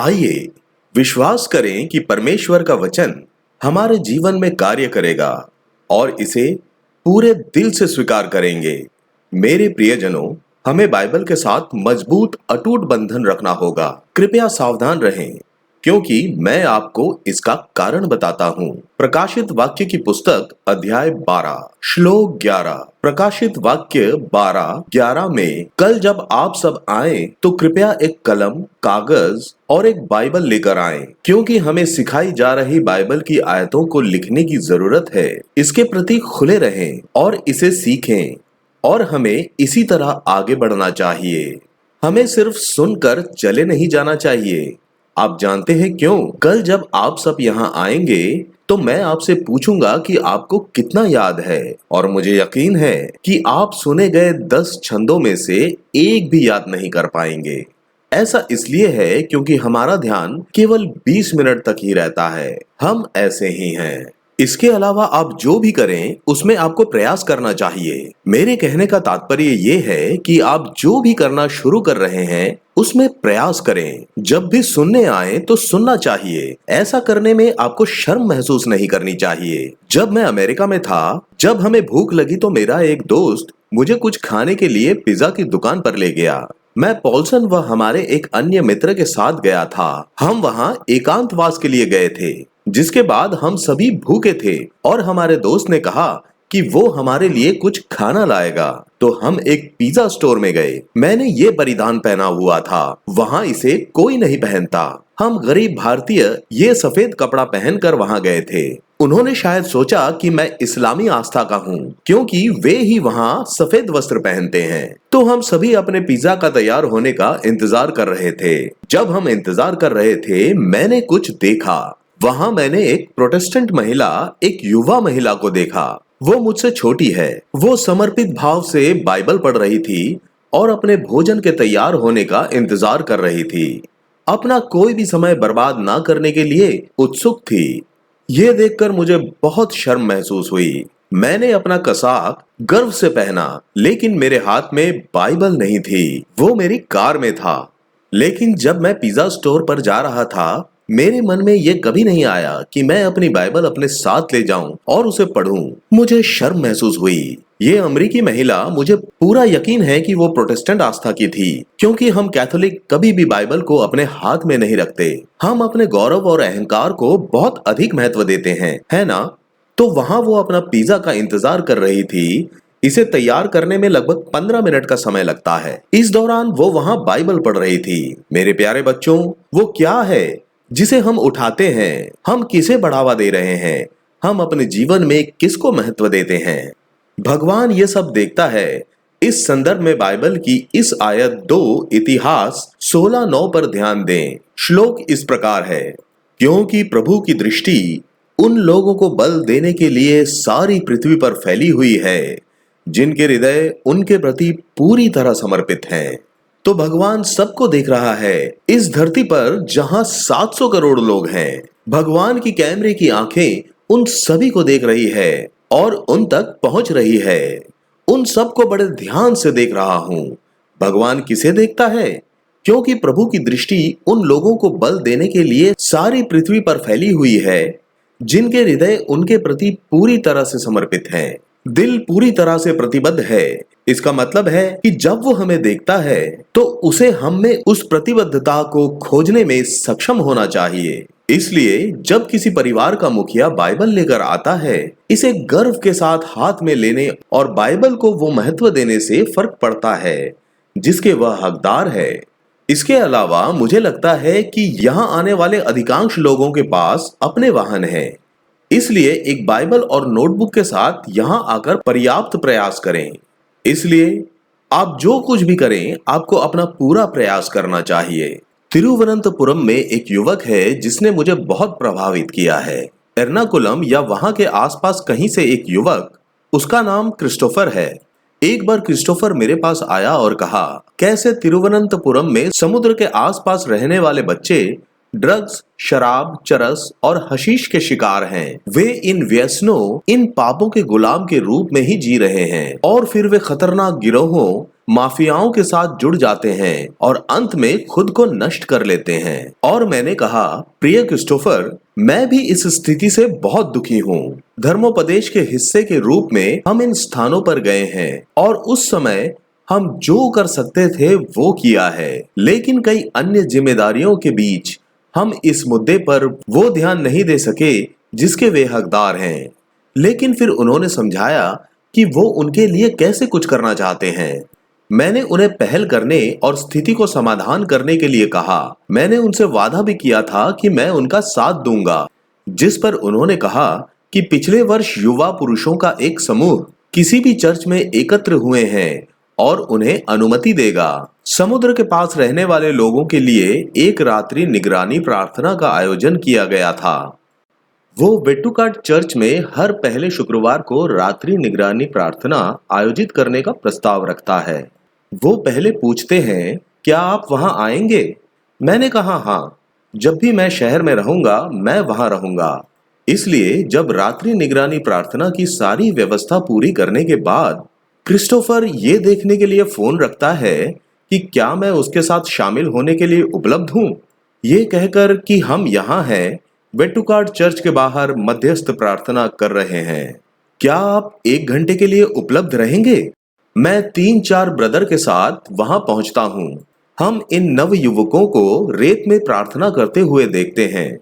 आइए विश्वास करें कि परमेश्वर का वचन हमारे जीवन में कार्य करेगा और इसे पूरे दिल से स्वीकार करेंगे। मेरे प्रियजनों, हमें बाइबल के साथ मजबूत अटूट बंधन रखना होगा। कृपया सावधान रहें, क्योंकि मैं आपको इसका कारण बताता हूँ। प्रकाशित वाक्य की पुस्तक अध्याय 12 श्लोक 11। प्रकाशित वाक्य 12:11 में, कल जब आप सब आए तो कृपया एक कलम, कागज और एक बाइबल लेकर आएं, क्योंकि हमें सिखाई जा रही बाइबल की आयतों को लिखने की जरूरत है। इसके प्रति खुले रहें और इसे सीखें, और हमें इसी तरह आगे बढ़ना चाहिए। हमें सिर्फ सुनकर चले नहीं जाना चाहिए। आप जानते हैं क्यों? कल जब आप सब यहाँ आएंगे तो मैं आपसे पूछूंगा कि आपको कितना याद है, और मुझे यकीन है कि आप सुने गए 10 छंदों में से एक भी याद नहीं कर पाएंगे। ऐसा इसलिए है क्योंकि हमारा ध्यान केवल 20 मिनट तक ही रहता है। हम ऐसे ही हैं। इसके अलावा आप जो भी करें उसमें आपको प्रयास करना चाहिए। मेरे कहने का तात्पर्य ये है कि आप जो भी करना शुरू कर रहे हैं उसमें प्रयास करें। जब भी सुनने आए तो सुनना चाहिए। ऐसा करने में आपको शर्म महसूस नहीं करनी चाहिए। जब मैं अमेरिका में था, जब हमें भूख लगी तो मेरा एक दोस्त मुझे कुछ खाने के लिए पिज्जा की दुकान पर ले गया। मैं पॉल्सन व हमारे एक अन्य मित्र के साथ गया था। हम वहाँ एकांतवास के लिए गए थे, जिसके बाद हम सभी भूखे थे और हमारे दोस्त ने कहा कि वो हमारे लिए कुछ खाना लाएगा। तो हम एक पिज्जा स्टोर में गए। मैंने ये परिधान पहना हुआ था, वहाँ इसे कोई नहीं पहनता। हम गरीब भारतीय ये सफेद कपड़ा पहनकर वहाँ गए थे। उन्होंने शायद सोचा कि मैं इस्लामी आस्था का हूँ, क्योंकि वे ही वहाँ सफेद वस्त्र पहनते हैं। तो हम सभी अपने पिज्जा का तैयार होने का इंतजार कर रहे थे। जब हम इंतजार कर रहे थे, मैंने कुछ देखा। वहाँ मैंने एक प्रोटेस्टेंट महिला, एक युवा महिला को देखा। वो मुझसे छोटी है। वो समर्पित भाव से बाइबल पढ़ रही थी और अपने भोजन के तैयार होने का इंतजार कर रही थी। अपना कोई भी समय बर्बाद ना करने के लिए उत्सुक थी। ये देखकर मुझे बहुत शर्म महसूस हुई। मैंने अपना कसाक गर्व से पहना, लेकिन मेरे हाथ में बाइबल नहीं थी। वो मेरी कार में था। लेकिन जब मैं पिज्जा स्टोर पर जा रहा था, मेरे मन में यह कभी नहीं आया कि मैं अपनी बाइबल अपने साथ ले जाऊं और उसे पढूं। मुझे शर्म महसूस हुई। ये अमेरिकी महिला, मुझे पूरा यकीन है कि वो प्रोटेस्टेंट आस्था की थी, क्योंकि हम कैथोलिक कभी भी बाइबल को अपने हाथ में नहीं रखते। हम अपने गौरव और अहंकार को बहुत अधिक महत्व देते हैं, है ना? तो वहां वो अपना पिज्जा का इंतजार कर रही थी। इसे तैयार करने में लगभग 15 मिनट का समय लगता है। इस दौरान वो वहां बाइबल पढ़ रही थी। मेरे प्यारे बच्चों, वो क्या है जिसे हम उठाते हैं? हम किसे बढ़ावा दे रहे हैं? हम अपने जीवन में किसको महत्व देते हैं? भगवान ये सब देखता है। इस संदर्भ में बाइबल की इस आयत 2 इतिहास 16:9 पर ध्यान दें। श्लोक इस प्रकार है, क्योंकि प्रभु की दृष्टि उन लोगों को बल देने के लिए सारी पृथ्वी पर फैली हुई है, जिनके हृदय उनके प्रति पूरी तरह समर्पित हैं। तो भगवान सबको देख रहा है। इस धरती पर जहां 700 करोड़ लोग हैं, भगवान की कैमरे की आंखें उन सभी को देख रही है और उन तक पहुंच रही है। उन सबको बड़े ध्यान से देख रहा हूं। भगवान किसे देखता है? क्योंकि प्रभु की दृष्टि उन लोगों को बल देने के लिए सारी पृथ्वी पर फैली हुई है, जिनके हृदय उनके प्रति पूरी तरह से समर्पित हैं। दिल पूरी तरह से प्रतिबद्ध है। इसका मतलब है कि जब वो हमें देखता है तो उसे हम में उस प्रतिबद्धता को खोजने में सक्षम होना चाहिए। इसलिए जब किसी परिवार का मुखिया बाइबल लेकर आता है, इसे गर्व के साथ हाथ में लेने और बाइबल को वो महत्व देने से फर्क पड़ता है जिसके वह हकदार है। इसके अलावा मुझे लगता है कि यहाँ आने वाले अधिकांश लोगों के पास अपने वाहन हैं। इसलिए एक बाइबल और नोटबुक के साथ यहाँ आकर पर्याप्त प्रयास करें। इसलिए आप जो कुछ भी करें, आपको अपना पूरा प्रयास करना चाहिए। तिरुवनंतपुरम में एक युवक है जिसने मुझे बहुत प्रभावित किया है। एर्नाकुलम या वहां के आसपास कहीं से एक युवक, उसका नाम क्रिस्टोफर है। एक बार क्रिस्टोफर मेरे पास आया और कहा, कैसे तिरुवनंतपुरम में समुद्र के आसपास रहने वाले बच्चे ड्रग्स, शराब, चरस और हशीश के शिकार हैं। वे इन व्यसनों, इन पापों के गुलाम के रूप में ही जी रहे हैं, और फिर वे खतरनाक गिरोहों माफियाओं के साथ जुड़ जाते हैं और अंत में खुद को नष्ट कर लेते हैं। और मैंने कहा, प्रिय क्रिस्टोफर, मैं भी इस स्थिति से बहुत दुखी हूँ। धर्मोपदेश के हिस्से के रूप में हम इन स्थानों पर गए हैं और उस समय हम जो कर सकते थे वो किया है, लेकिन कई अन्य जिम्मेदारियों के बीच हम इस मुद्दे पर वो ध्यान नहीं दे सके जिसके वे हकदार हैं। लेकिन फिर उन्होंने समझाया कि वो उनके लिए कैसे कुछ करना चाहते हैं। मैंने उन्हें पहल करने और स्थिति को समाधान करने के लिए कहा। मैंने उनसे वादा भी किया था कि मैं उनका साथ दूंगा, जिस पर उन्होंने कहा कि पिछले वर्ष युवा पुरुषों का एक समूह किसी भी चर्च में एकत्र हुए हैं और उन्हें अनुमति देगा। समुद्र के पास रहने वाले लोगों के लिए एक रात्रि निगरानी प्रार्थना का आयोजन किया गया था। वो वेट्टुकाट चर्च में हर पहले शुक्रवार को रात्रि निगरानी प्रार्थना आयोजित करने का प्रस्ताव रखता है। वो पहले पूछते हैं, क्या आप वहां आएंगे? मैंने कहा, हाँ, जब भी मैं शहर में रहूंगा मैं वहां रहूंगा। इसलिए जब रात्रि निगरानी प्रार्थना की सारी व्यवस्था पूरी करने के बाद क्रिस्टोफर ये देखने के लिए फोन रखता है कि क्या मैं उसके साथ शामिल होने के लिए उपलब्ध हूँ। ये कहकर कि हम यहाँ हैं, वेट्टुकाट चर्च के बाहर मध्यस्थ प्रार्थना कर रहे हैं। क्या आप 1 घंटे के लिए उपलब्ध रहेंगे? मैं 3-4 ब्रदर के साथ वहां पहुंचता हूं। हम इन नव युवकों को रेत में प्रार्थना करते हुए देखते हैं,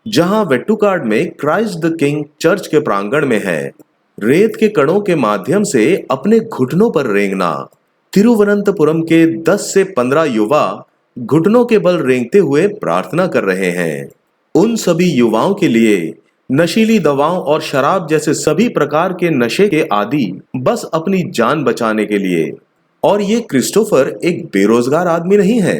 जहां वेट्टुकाट में क्राइस्ट द किंग चर्च के प्रांगण में है। रेत के कणों के माध्यम से अपने घुटनों पर रेंगना। तिरुवनंतपुरम के 10 से 15 युवा घुटनों के बल रेंगते हुए प्रार्थना कर रहे हैं। उन सभी युवाओं के लिए नशीली दवाओं और शराब जैसे सभी प्रकार के नशे के आदी, बस अपनी जान बचाने के लिए। और ये क्रिस्टोफर एक बेरोजगार आदमी नहीं है।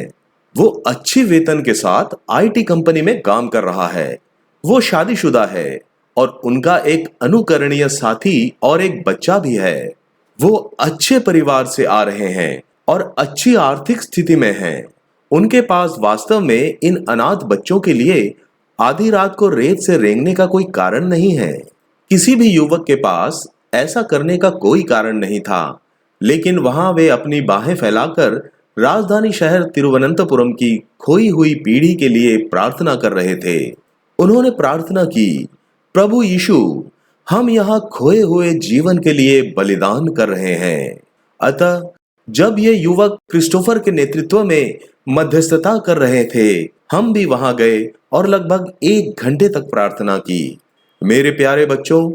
वो अच्छी वेतन के साथ आईटी कंपनी में काम कर रहा है। वो शादीशुदा है और उनका एक अनुकरणीय साथी और एक बच्चा भी है। वो अच्छे परिवार से आ रहे हैं और अच्छी आर्थिक स्थिति में हैं। उनके पास वास्तव में इन अनाथ बच्चों के लिए आधी रात को रेत से रेंगने का कोई कारण नहीं है। किसी भी युवक के पास ऐसा करने का कोई कारण नहीं था, लेकिन वहां वे अपनी बाहें फैलाकर राजधानी शहर तिरुवनंतपुरम की खोई हुई पीढ़ी के लिए प्रार्थना कर रहे थे। उन्होंने प्रार्थना की, प्रभु यीशु, हम यहाँ खोए हुए जीवन के लिए बलिदान कर रहे हैं। अतः जब ये युवक क्रिस्टोफर के नेतृत्व में मध्यस्थता कर रहे थे, हम भी वहां गए और लगभग 1 घंटे तक प्रार्थना की। मेरे प्यारे बच्चों,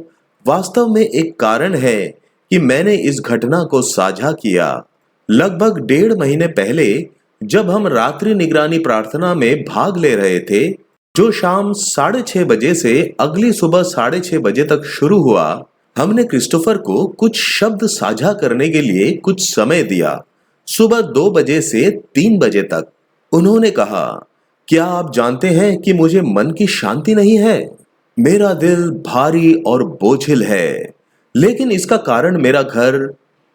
वास्तव में एक कारण है कि मैंने इस घटना को साझा किया। लगभग 1.5 महीने पहले जब हम रात्रि निगरानी प्रार्थना में भाग ले रहे थे, जो शाम 6:30 बजे से अगली सुबह 6:30 बजे तक शुरू हुआ, हमने क्रिस्टोफर को कुछ शब्द साझा करने के लिए कुछ समय दिया। सुबह 2 बजे से 3 बजे तक। उन्होंने कहा, क्या आप जानते हैं कि मुझे मन की शांति नहीं है? मेरा दिल भारी और बोझिल है, लेकिन इसका कारण मेरा घर,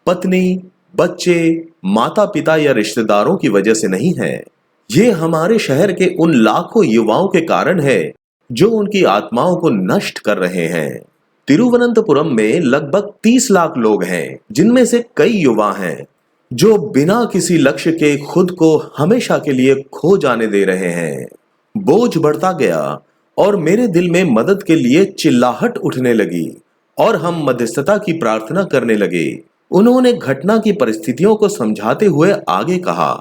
पत्नी, बच्चे, माता पिता या रिश्तेदारों की वजह से नहीं है। ये हमारे शहर के उन लाखों युवाओं के कारण है जो उनकी आत्माओं को नष्ट कर रहे हैं। तिरुवनंतपुरम में लगभग 30 लाख लोग हैं, जिनमें से कई युवा हैं जो बिना किसी लक्ष्य के खुद को हमेशा के लिए खो जाने दे रहे हैं। बोझ बढ़ता गया और मेरे दिल में मदद के लिए चिल्लाहट उठने लगी और हम मध्यस्थता की प्रार्थना करने लगे। उन्होंने घटना की परिस्थितियों को समझाते हुए आगे कहा,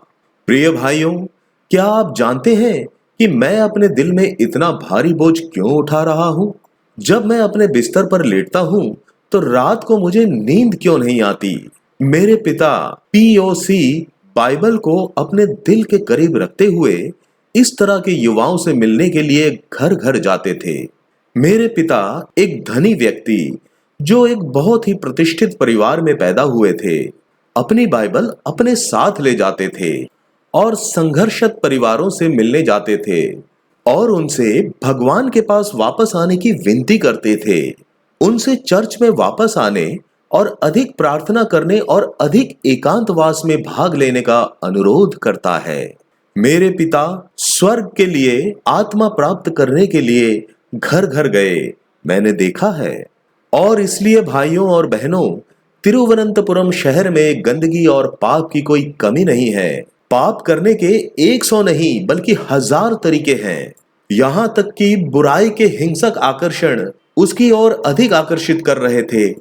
प्रिय भाइयों, क्या आप जानते हैं कि मैं अपने दिल में इतना भारी बोझ क्यों उठा रहा हूं? जब मैं अपने बिस्तर पर लेटता हूं तो रात को मुझे नींद क्यों नहीं आती? मेरे पिता पीओसी बाइबल को अपने दिल के करीब रखते हुए इस तरह के युवाओं से मिलने के लिए घर घर जाते थे। मेरे पिता एक धनी व्यक्ति जो एक बहुत ही प्रतिष्ठित परिवार में पैदा हुए थे, अपनी बाइबल अपने साथ ले जाते थे और संघर्षत परिवारों से मिलने जाते थे और उनसे भगवान के पास वापस आने की विनती करते थे। उनसे चर्च में वापस आने और अधिक प्रार्थना करने और अधिक एकांतवास में भाग लेने का अनुरोध करता है। मेरे पिता स्वर्ग के लिए आत्मा प्राप्त करने के लिए घर घर गए, मैंने देखा है। और इसलिए भाइयों और बहनों, तिरुवनंतपुरम शहर में गंदगी और पाप की कोई कमी नहीं है। पाप करने के 100 नहीं बल्कि 1000 तरीके हैं। यहाँ तक कि बुराई के हिंसक आकर्षण उसकी ओर अधिक आकर्षित कर रहे थे।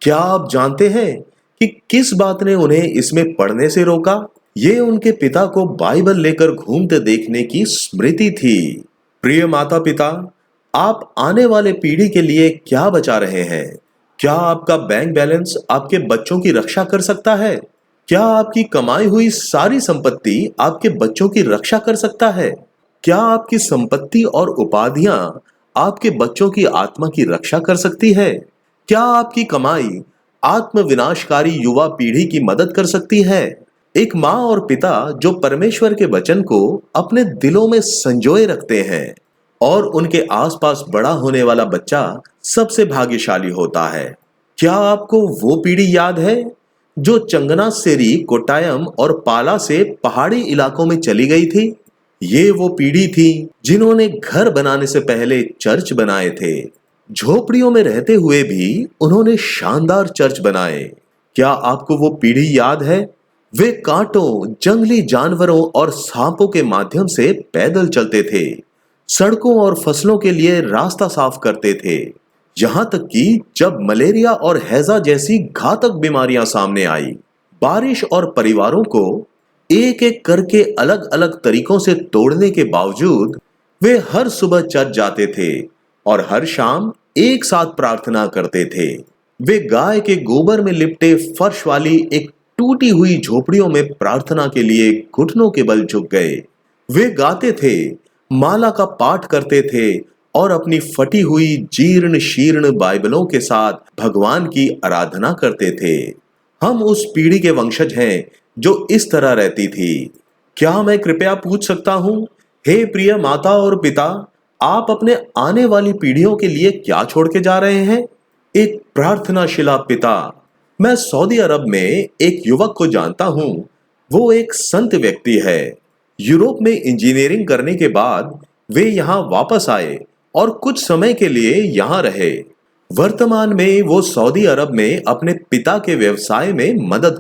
क्या आप जानते हैं कि किस बात ने उन्हें इसमें पढ़ने से रोका? ये उनके पिता को बाइबल लेकर घूमते देखने की स्मृति थी। प्रिय माता पिता, आप आने वाले पीढ़ी के लिए क्या बचा रहे हैं? क्या आपका बैंक बैलेंस आपके बच्चों की रक्षा कर सकता है? क्या आपकी कमाई हुई सारी संपत्ति आपके बच्चों की रक्षा कर सकता है? क्या आपकी संपत्ति और उपाधियां आपके बच्चों की आत्मा की रक्षा कर सकती है? क्या आपकी कमाई आत्म विनाशकारी युवा पीढ़ी की मदद कर सकती है? एक माँ और पिता जो परमेश्वर के वचन को अपने दिलों में संजोए रखते हैं और उनके आसपास बड़ा होने वाला बच्चा सबसे भाग्यशाली होता है। क्या आपको वो पीढ़ी याद है जो चंगनासेरी, कोट्टायम और पाला से पहाड़ी इलाकों में चली गई थी? ये वो पीढ़ी थी जिन्होंने घर बनाने से पहले चर्च बनाए थे। झोपड़ियों में रहते हुए भी उन्होंने शानदार चर्च बनाए। क्या आपको वो पीढ़ी याद है? वे कांटों, जंगली जानवरों और सांपों के माध्यम से पैदल चलते थे, सड़कों और फसलों के लिए रास्ता साफ करते थे। यहां तक कि जब मलेरिया और हैजा जैसी घातक बीमारियां सामने आई, बारिश और परिवारों को एक एक करके अलग अलग तरीकों से तोड़ने के बावजूद वे हर सुबह चर्च जाते थे और हर शाम एक साथ प्रार्थना करते थे। वे गाय के गोबर में लिपटे फर्श वाली एक टूटी हुई झोपड़ियों में प्रार्थना के लिए घुटनों के बल झुक गए। वे गाते थे, माला का पाठ करते थे और अपनी फटी हुई जीर्ण शीर्ण बाइबलों के साथ भगवान की आराधना करते थे। हम उस पीढ़ी के वंशज हैं जो इस तरह रहती थी। क्या मैं कृपया पूछ सकता हूं, हे प्रिय माता और पिता, आप अपने आने वाली पीढ़ियों के लिए क्या छोड़ के जा रहे हैं? एक प्रार्थनाशिला पिता। मैं सऊदी अरब में एक युवक को जानता हूं। वो एक संत व्यक्ति है। यूरोप में इंजीनियरिंग करने के बाद वे यहां वापस आए और कुछ समय के लिए यहां रहे। वर्तमान में वो सऊदी अरब में अपने पिता के व्यवसाय में मदद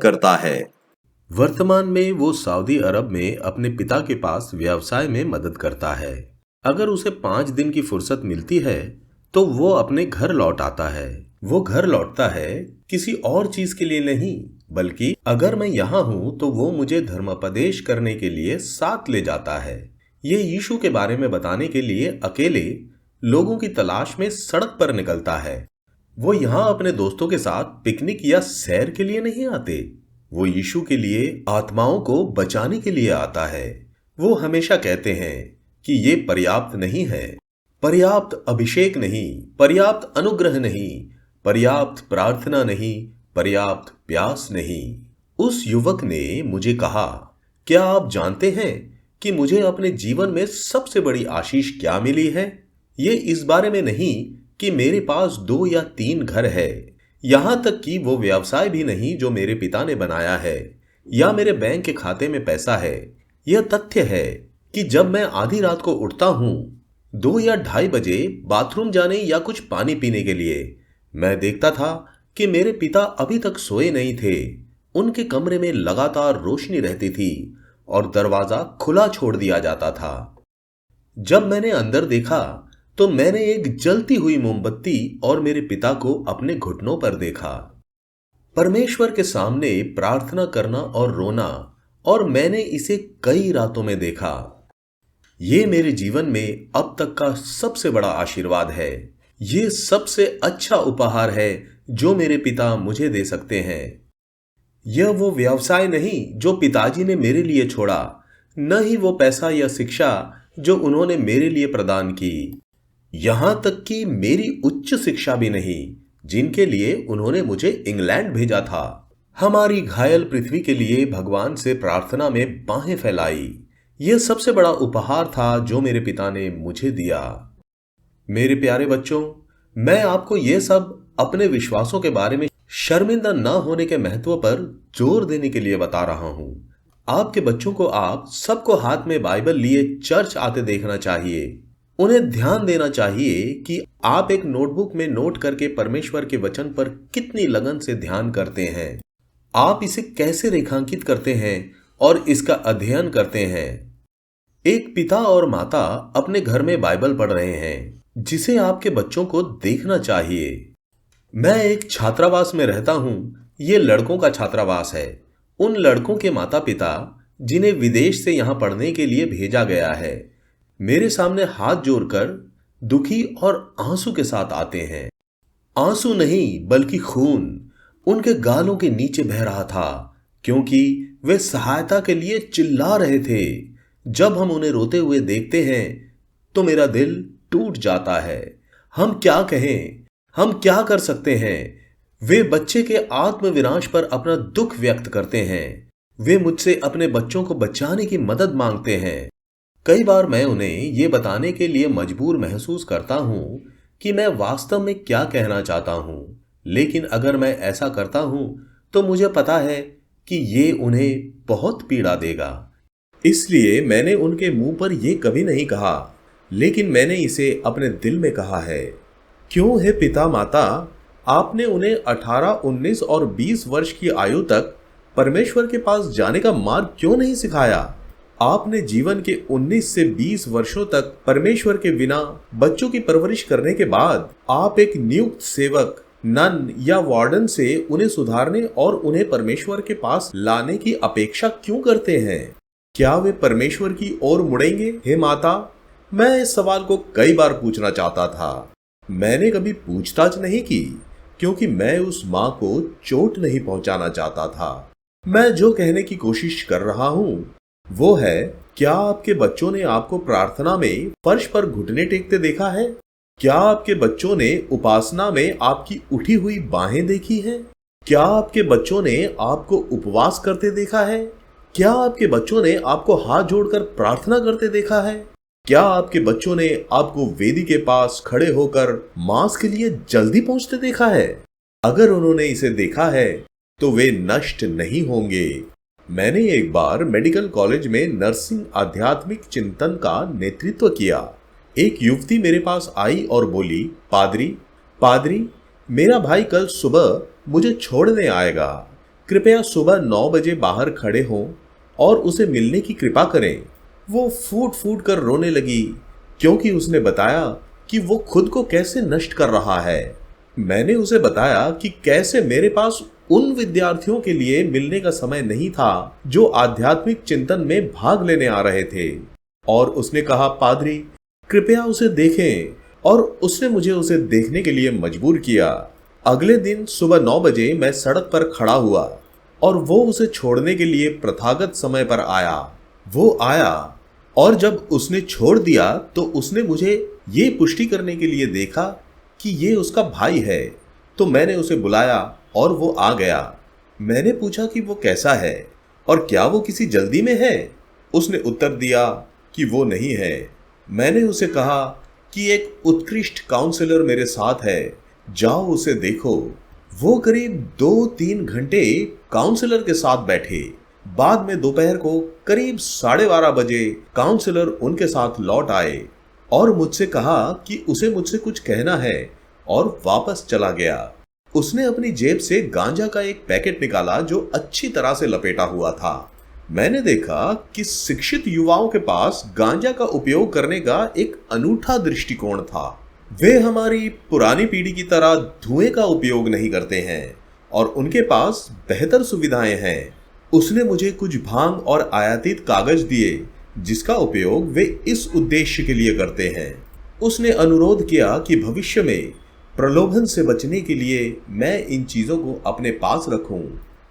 करता है। अगर उसे 5 दिन की फुर्सत मिलती है तो वो अपने घर लौट आता है। वो घर लौटता है किसी और चीज के लिए नहीं, बल्कि अगर मैं यहाँ हूँ तो वो मुझे धर्मोपदेश करने के लिए साथ ले जाता है। ये यीशु के बारे में बताने के लिए अकेले लोगों की तलाश में सड़क पर निकलता है। वो यहाँ अपने दोस्तों के साथ पिकनिक या सैर के लिए नहीं आते। वो यीशु के लिए आत्माओं को बचाने के लिए आता है। वो हमेशा कहते हैं कि ये पर्याप्त नहीं है, पर्याप्त अभिषेक नहीं, पर्याप्त अनुग्रह नहीं, पर्याप्त प्रार्थना नहीं, पर्याप्त प्यास नहीं। उस युवक ने मुझे कहा, क्या आप जानते हैं कि मुझे अपने जीवन में सबसे बड़ी आशीष क्या मिली है? ये इस बारे में नहीं कि मेरे पास 2 या 3 घर है, यहां तक कि वो व्यवसाय भी नहीं जो मेरे पिता ने बनाया है, या मेरे बैंक के खाते में पैसा है। यह तथ्य है कि जब मैं आधी रात को उठता हूं 2 या 2:30 बजे बाथरूम जाने या कुछ पानी पीने के लिए, मैं देखता था कि मेरे पिता अभी तक सोए नहीं थे। उनके कमरे में लगातार रोशनी रहती थी और दरवाजा खुला छोड़ दिया जाता था। जब मैंने अंदर देखा तो मैंने एक जलती हुई मोमबत्ती और मेरे पिता को अपने घुटनों पर देखा। परमेश्वर के सामने प्रार्थना करना और रोना, और मैंने इसे कई रातों में देखा। ये मेरे जीवन में अब तक का सबसे बड़ा आशीर्वाद है। ये सबसे अच्छा उपहार है जो मेरे पिता मुझे दे सकते हैं। यह वो व्यवसाय नहीं जो पिताजी ने मेरे लिए छोड़ा, न ही वो पैसा या शिक्षा जो उन्होंने मेरे लिए प्रदान की, यहां तक कि मेरी उच्च शिक्षा भी नहीं जिनके लिए उन्होंने मुझे इंग्लैंड भेजा था। हमारी घायल पृथ्वी के लिए भगवान से प्रार्थना में बाहें फैलाई। यह सबसे बड़ा उपहार था जो मेरे पिता ने मुझे दिया। मेरे प्यारे बच्चों, मैं आपको यह सब अपने विश्वासों के बारे में शर्मिंदा न होने के महत्व पर जोर देने के लिए बता रहा हूं। आपके बच्चों को आप सबको हाथ में बाइबल लिए चर्च आते देखना चाहिए। उन्हें ध्यान देना चाहिए कि आप एक नोटबुक में नोट करके परमेश्वर के वचन पर कितनी लगन से ध्यान करते हैं, आप इसे कैसे रेखांकित करते हैं और इसका अध्ययन करते हैं। एक पिता और माता अपने घर में बाइबल पढ़ रहे हैं, जिसे आपके बच्चों को देखना चाहिए। मैं एक छात्रावास में रहता हूं। ये लड़कों का छात्रावास है। उन लड़कों के माता पिता जिन्हें विदेश से यहां पढ़ने के लिए भेजा गया है, मेरे सामने हाथ जोड़कर दुखी और आंसू के साथ आते हैं। आंसू नहीं बल्कि खून उनके गालों के नीचे बह रहा था, क्योंकि वे सहायता के लिए चिल्ला रहे थे। जब हम उन्हें रोते हुए देखते हैं तो मेरा दिल टूट जाता है। हम क्या कहें, हम क्या कर सकते हैं। वे बच्चे के आत्मविनाश पर अपना दुख व्यक्त करते हैं। वे मुझसे अपने बच्चों को बचाने की मदद मांगते हैं। कई बार मैं उन्हें ये बताने के लिए मजबूर महसूस करता हूं कि मैं वास्तव में क्या कहना चाहता हूं, लेकिन अगर मैं ऐसा करता हूं तो मुझे पता है कि ये उन्हें बहुत पीड़ा देगा। इसलिए मैंने उनके मुंह पर यह कभी नहीं कहा, लेकिन मैंने इसे अपने दिल में कहा है। क्यों है पिता माता, आपने उन्हें 18, 19 और 20 वर्ष की आयु तक परमेश्वर के पास जाने का मार्ग क्यों नहीं सिखाया? आपने जीवन के 19 से 20 वर्षों तक परमेश्वर के बिना बच्चों की परवरिश करने के बाद आप एक नियुक्त सेवक, नन या वार्डन से उन्हें सुधारने और उन्हें परमेश्वर के पास लाने की अपेक्षा क्यों करते हैं? क्या वे परमेश्वर की ओर मुड़ेंगे? हे माता, मैं इस सवाल को कई बार पूछना चाहता था। मैंने कभी पूछताछ नहीं की, क्योंकि मैं उस मां को चोट नहीं पहुंचाना चाहता था। मैं जो कहने की कोशिश कर रहा हूं वो है, क्या आपके बच्चों ने आपको प्रार्थना में फर्श पर घुटने टेकते देखा है? क्या आपके बच्चों ने उपासना में आपकी उठी हुई बाहें देखी हैं? क्या आपके बच्चों ने आपको उपवास करते देखा है? क्या आपके बच्चों ने आपको हाथ जोड़कर प्रार्थना करते देखा है? क्या आपके बच्चों ने आपको वेदी के पास खड़े होकर मांस के लिए जल्दी पहुंचते देखा है? अगर उन्होंने इसे देखा है तो वे नष्ट नहीं होंगे। मैंने एक बार मेडिकल कॉलेज में नर्सिंग आध्यात्मिक चिंतन का नेतृत्व किया। एक युवती मेरे पास आई और बोली, पादरी, मेरा भाई कल सुबह मुझे छोड़ने आएगा। कृपया सुबह 9 बजे बाहर खड़े हों और उसे मिलने की कृपा करें। वो फूट फूट कर रोने लगी, क्योंकि उसने बताया कि वो खुद को कैसे नष्ट कर रहा है। मैंने उसे बताया कि कैसे मेरे पास उन विद्यार्थियों के लिए मिलने का समय नहीं था जो आध्यात्मिक चिंतन में भाग लेने आ रहे थे। और उसने कहा, पादरी, कृपया उसे देखें, और उसने मुझे उसे देखने के लिए मजबूर किया। अगले दिन सुबह 9 बजे मैं सड़क पर खड़ा हुआ और वो उसे छोड़ने के लिए प्रथागत समय पर आया। वो आया और जब उसने छोड़ दिया तो उसने मुझे ये पुष्टि करने के लिए देखा कि ये उसका भाई है। तो मैंने उसे बुलाया और वो आ गया। मैंने पूछा कि वो कैसा है और क्या वो किसी जल्दी में है। उसने उत्तर दिया कि वो नहीं है। मैंने उसे कहा कि एक उत्कृष्ट काउंसलर मेरे साथ है, जाओ उसे देखो। वो करीब 2-3 घंटे काउंसलर के साथ बैठे। बाद में दोपहर को करीब 12:30 बजे काउंसलर उनके साथ लौट आए और मुझसे कहा कि उसे मुझसे कुछ कहना है, और वापस चला गया। उसने अपनी जेब से गांजा का एक पैकेट निकाला जो अच्छी तरह से लपेटा हुआ था। मैंने देखा कि शिक्षित युवाओं के पास गांजा का उपयोग करने का एक अनूठा दृष्टिकोण था। वे हमारी पुरानी पीढ़ी की तरह धुएं का उपयोग नहीं करते हैं और उनके पास बेहतर सुविधाएं हैं। उसने मुझे कुछ भांग और आयातित कागज दिए जिसका उपयोग वे इस उद्देश्य के लिए करते हैं। उसने अनुरोध किया कि भविष्य में प्रलोभन से बचने के लिए मैं इन चीजों को अपने पास रखूं।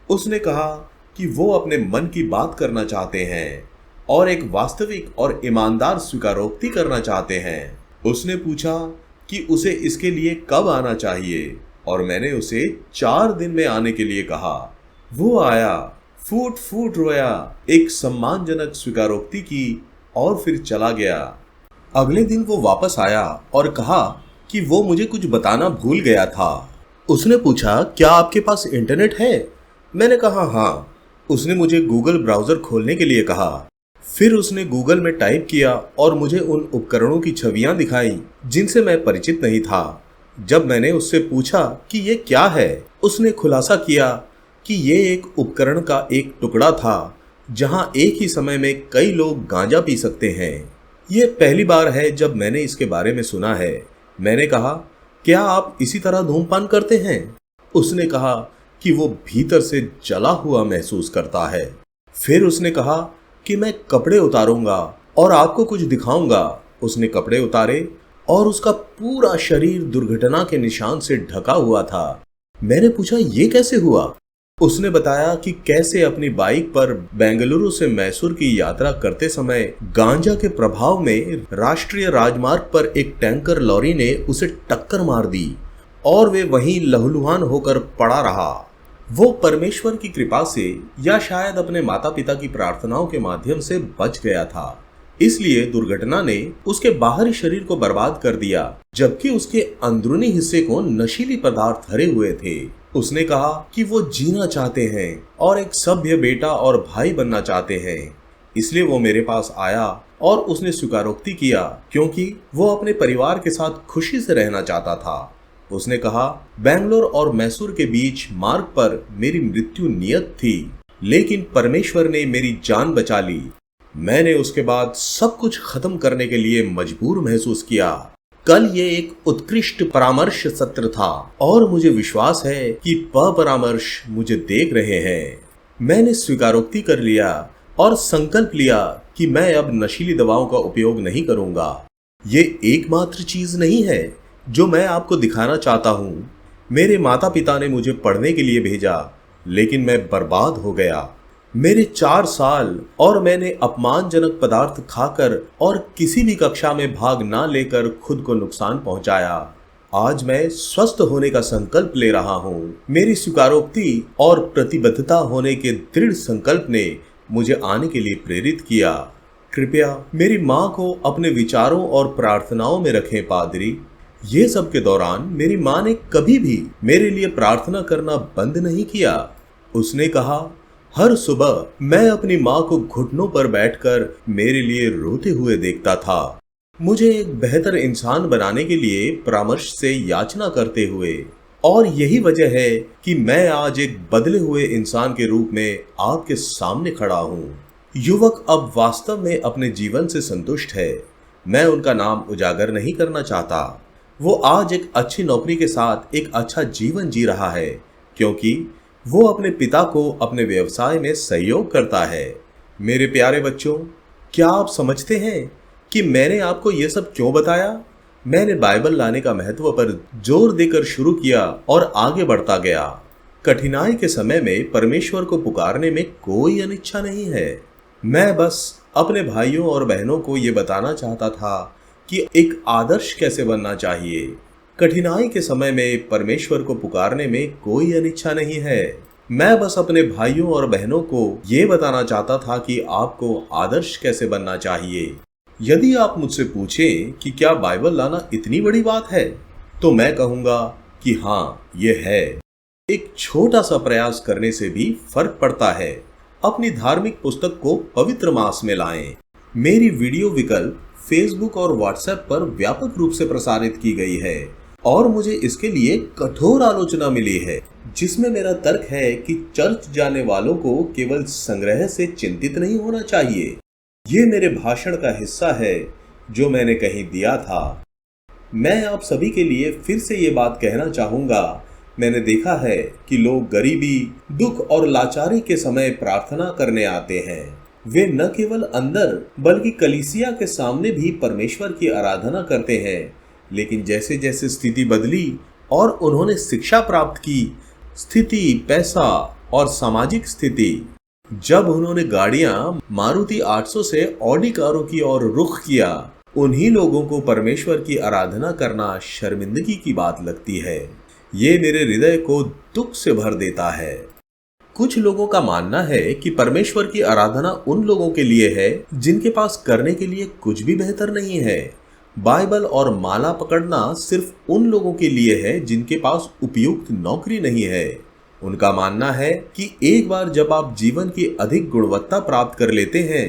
उसने कहा कि वो अपने मन की बात करना चाहते हैं और एक वास्तविक और ईमानदार स्वीकारोक्ति करना चाहते हैं। उसने पूछा कि उसे इसके लिए कब आना चाहिए और मैंने उसे 4 दिन में आने के लिए कहा। वो आया, फूट फूट रोया, एक सम्मानजनक स्वीकारोक्ति की और फिर चला गया। अगले दिन वो वापस आया और कहा कि वो मुझे कुछ बताना भूल गया था। उसने पूछा, क्या आपके पास इंटरनेट है? मैंने कहा हाँ। उसने मुझे गूगल ब्राउज़र खोलने के लिए कहा। फिर उसने गूगल में टाइप किया और मुझे उन उपकरणों की छवियां दिखाई जिनसे मैं परिचित नहीं था। जब मैंने उससे पूछा कि ये क्या है, उसने खुलासा किया कि ये एक उपकरण का एक टुकड़ा था जहां एक ही समय में कई लोग गांजा पी सकते हैं। ये पहली बार है जब मैंने इसके बारे में सुना है। मैंने कहा, क्या आप इसी तरह धूम्रपान करते हैं? उसने कहा कि वो भीतर से जला हुआ महसूस करता है। फिर उसने कहा कि मैं कपड़े उतारूंगा और आपको कुछ दिखाऊंगा। उसने कपड़े उतारे और उसका पूरा शरीर दुर्घटना के निशान से ढका हुआ था। मैंने पूछा, ये कैसे हुआ? उसने बताया कि कैसे अपनी बाइक पर बेंगलुरु से मैसूर की यात्रा करते समय गांजा के प्रभाव में राष्ट्रीय राजमार्ग पर एक टैंकर लॉरी ने उसे टक्कर मार दी और वे वहीं लहूलुहान होकर पड़ा रहा। वो परमेश्वर की कृपा से या शायद अपने माता पिता की प्रार्थनाओं के माध्यम से बच गया था। इसलिए दुर्घटना ने उसके बाहरी शरीर को बर्बाद कर दिया, जबकि उसके अंदरूनी हिस्से को नशीली पदार्थ भरे हुए थे। उसने कहा कि वो जीना चाहते हैं और एक सभ्य बेटा और भाई बनना चाहते हैं। इसलिए वो मेरे पास आया और उसने स्वीकारोक्ति किया, क्योंकि वो अपने परिवार के साथ खुशी से रहना चाहता था। उसने कहा, बेंगलोर और मैसूर के बीच मार्ग पर मेरी मृत्यु नियत थी, लेकिन परमेश्वर ने मेरी जान बचा ली। मैंने उसके बाद सब कुछ खत्म करने के लिए मजबूर महसूस किया। कल ये एक उत्कृष्ट परामर्श सत्र था और मुझे विश्वास है कि परामर्श मुझे देख रहे हैं। मैंने स्वीकारोक्ति कर लिया और संकल्प लिया कि मैं अब नशीली दवाओं का उपयोग नहीं करूंगा। ये एकमात्र चीज नहीं है जो मैं आपको दिखाना चाहता हूँ। मेरे माता पिता ने मुझे पढ़ने के लिए भेजा, लेकिन मैं बर्बाद हो गया। मेरे 4 साल और मैंने अपमानजनक पदार्थ खाकर और किसी भी कक्षा में भाग ना लेकर खुद को नुकसान पहुंचाया। आज मैं स्वस्थ होने का संकल्प ले रहा हूँ। मेरी स्वीकारोक्ति और प्रतिबद्धता होने के दृढ़ संकल्प ने मुझे आने के लिए प्रेरित किया। कृपया मेरी माँ को अपने विचारों और प्रार्थनाओं में रखें पादरी। ये सब के दौरान मेरी माँ ने कभी भी मेरे लिए प्रार्थना करना बंद नहीं किया। उसने कहा, हर सुबह मैं अपनी माँ को घुटनों पर बैठकर मेरे लिए रोते हुए देखता था, मुझे एक बेहतर इंसान बनाने के लिए परामर्श से याचना करते हुए। और यही वजह है कि मैं आज एक बदले हुए इंसान के रूप में आपके सामने खड़ा हूँ। युवक अब वास्तव में अपने जीवन से संतुष्ट है। मैं उनका नाम उजागर नहीं करना चाहता। वो आज एक अच्छी नौकरी के साथ एक अच्छा जीवन जी रहा है, क्योंकि वो अपने पिता को अपने व्यवसाय में सहयोग करता है। मेरे प्यारे बच्चों, क्या आप समझते हैं कि मैंने आपको ये सब क्यों बताया? मैंने बाइबल लाने का महत्व पर जोर देकर शुरू किया और आगे बढ़ता गया। कठिनाई के समय में परमेश्वर को पुकारने में कोई अनिच्छा नहीं है। मैं बस अपने भाइयों और बहनों को ये बताना चाहता था कि एक आदर्श कैसे बनना चाहिए। कठिनाई के समय में परमेश्वर को पुकारने में कोई अनिच्छा नहीं है। मैं बस अपने भाइयों और बहनों को ये बताना चाहता था कि आपको आदर्श कैसे बनना चाहिए। यदि आप मुझसे पूछें कि क्या बाइबल लाना इतनी बड़ी बात है, तो मैं कहूँगा कि हाँ, ये है। एक छोटा सा प्रयास करने से भी फर्क पड़ता है। अपनी धार्मिक पुस्तक को पवित्र मास में लाएं। मेरी वीडियो विकल्प फेसबुक और व्हाट्सएप पर व्यापक रूप से प्रसारित की गई है और मुझे इसके लिए कठोर आलोचना मिली है, जिसमें मेरा तर्क है कि चर्च जाने वालों को केवल संग्रह से चिंतित नहीं होना चाहिए। ये मेरे भाषण का हिस्सा है जो मैंने कहीं दिया था। मैं आप सभी के लिए फिर से ये बात कहना चाहूँगा। मैंने देखा है कि लोग गरीबी, दुख और लाचारी के समय प्रार्थना करने आते हैं। वे न केवल अंदर बल्कि कलीसिया के सामने भी परमेश्वर की आराधना करते हैं। लेकिन जैसे जैसे स्थिति बदली और उन्होंने शिक्षा प्राप्त की, स्थिति, पैसा और सामाजिक स्थिति, जब उन्होंने गाड़ियां मारुति 800 से ऑडी कारों की ओर रुख किया, उन्हीं लोगों को परमेश्वर की आराधना करना शर्मिंदगी की बात लगती है। ये मेरे हृदय को दुख से भर देता है। कुछ लोगों का मानना है कि परमेश्वर की आराधना उन लोगों के लिए है जिनके पास करने के लिए कुछ भी बेहतर नहीं है। बाइबल और माला पकड़ना सिर्फ उन लोगों के लिए है जिनके पास उपयुक्त नौकरी नहीं है। उनका मानना है कि एक बार जब आप जीवन की अधिक गुणवत्ता प्राप्त कर लेते हैं,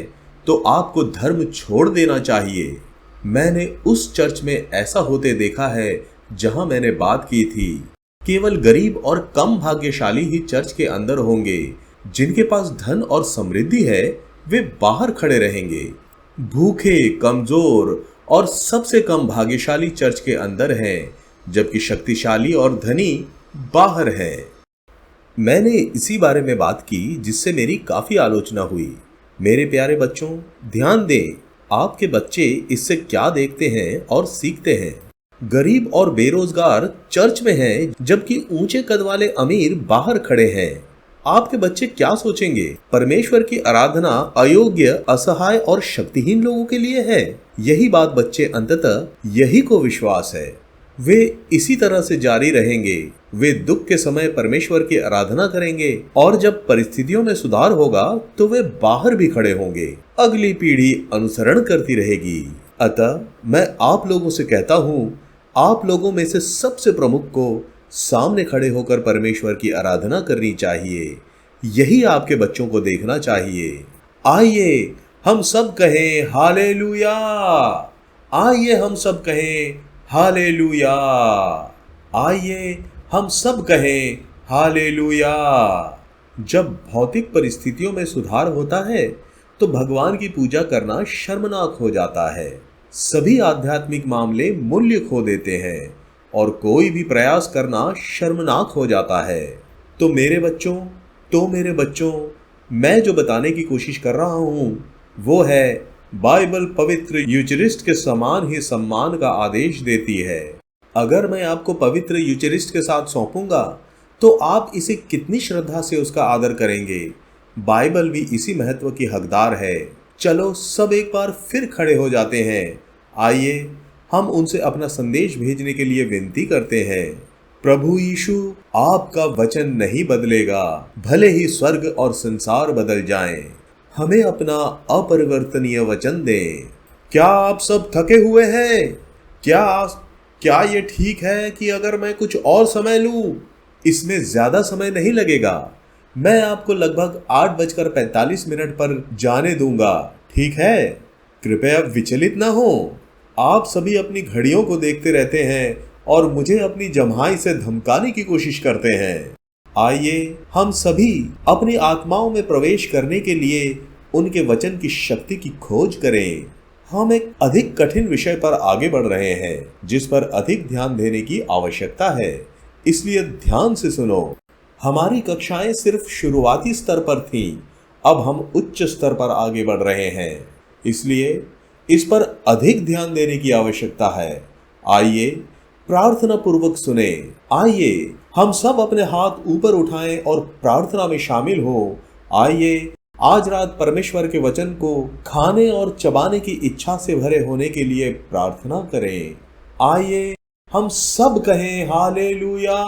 तो आपको धर्म छोड़ देना चाहिए। मैंने उस चर्च में ऐसा होते देखा है जहां मैंने बात की थी। केवल गरीब और कम भाग्यशाली ही चर्च के अंदर होंगे। जिनके पास धन और समृद्धि है वे बाहर खड़े रहेंगे। भूखे, कमजोर और सबसे कम भाग्यशाली चर्च के अंदर हैं, जबकि शक्तिशाली और धनी बाहर हैं। मैंने इसी बारे में बात की जिससे मेरी काफी आलोचना हुई। मेरे प्यारे बच्चों, ध्यान दें, आपके बच्चे इससे क्या देखते हैं और सीखते हैं। गरीब और बेरोजगार चर्च में हैं, जबकि ऊंचे कद वाले अमीर बाहर खड़े हैं। आपके बच्चे क्या सोचेंगे? परमेश्वर की आराधना अयोग्य, असहाय और शक्तिहीन लोगों के लिए है। यही बात बच्चे अंततः यही को विश्वास है। वे इसी तरह से जारी रहेंगे। वे दुख के समय परमेश्वर की आराधना करेंगे और जब परिस्थितियों में सुधार होगा तो वे बाहर भी खड़े होंगे। अगली पीढ़ी अनुसरण करती रहेगी। अतः मैं आप लोगों से कहता हूँ, आप लोगों में से सबसे प्रमुख को सामने खड़े होकर परमेश्वर की आराधना करनी चाहिए। यही आपके बच्चों को देखना चाहिए। आइए हम सब कहें हालेलुया। आइए हम सब कहें हालेलुया। आइए हम सब कहें हालेलुया। जब भौतिक परिस्थितियों में सुधार होता है तो भगवान की पूजा करना शर्मनाक हो जाता है। सभी आध्यात्मिक मामले मूल्य खो देते हैं और कोई भी प्रयास करना शर्मनाक हो जाता है। तो मेरे बच्चों, मैं जो बताने की कोशिश कर रहा हूं वो है, बाइबल पवित्र यूचरिस्ट के समान ही सम्मान का आदेश देती है। अगर मैं आपको पवित्र यूचरिस्ट के साथ सौंपूंगा तो आप इसे कितनी श्रद्धा से उसका आदर करेंगे। बाइबल भी इसी महत्व की हकदार है। चलो सब एक बार फिर खड़े हो जाते हैं। आइए हम उनसे अपना संदेश भेजने के लिए विनती करते हैं। प्रभु यीशु, आपका वचन नहीं बदलेगा, भले ही स्वर्ग और संसार बदल जाएं। हमें अपना अपरिवर्तनीय वचन दें। क्या आप सब थके हुए हैं? क्या ये ठीक है कि अगर मैं कुछ और समय लूं? इसमें ज्यादा समय नहीं लगेगा। मैं आपको लगभग 8:45 पर जाने दूंगा, ठीक है? कृपया विचलित ना हो। आप सभी अपनी घड़ियों को देखते रहते हैं और मुझे अपनी जम्हाई से धमकाने की कोशिश करते हैं। आइए हम सभी अपनी आत्माओं में प्रवेश करने के लिए उनके वचन की शक्ति की खोज करें। हम एक अधिक कठिन विषय पर आगे बढ़ रहे हैं जिस पर अधिक ध्यान देने की आवश्यकता है, इसलिए ध्यान से सुनो। हमारी कक्षाएं सिर्फ शुरुआती स्तर पर थीं, अब हम उच्च स्तर पर आगे बढ़ रहे हैं, इसलिए इस पर अधिक ध्यान देने की आवश्यकता है। आइए प्रार्थना पूर्वक सुने। आइए हम सब अपने हाथ ऊपर उठाएं और प्रार्थना में शामिल हो। आइए आज रात परमेश्वर के वचन को खाने और चबाने की इच्छा से भरे होने के लिए प्रार्थना करें। आइए हम सब कहें हालेलुया।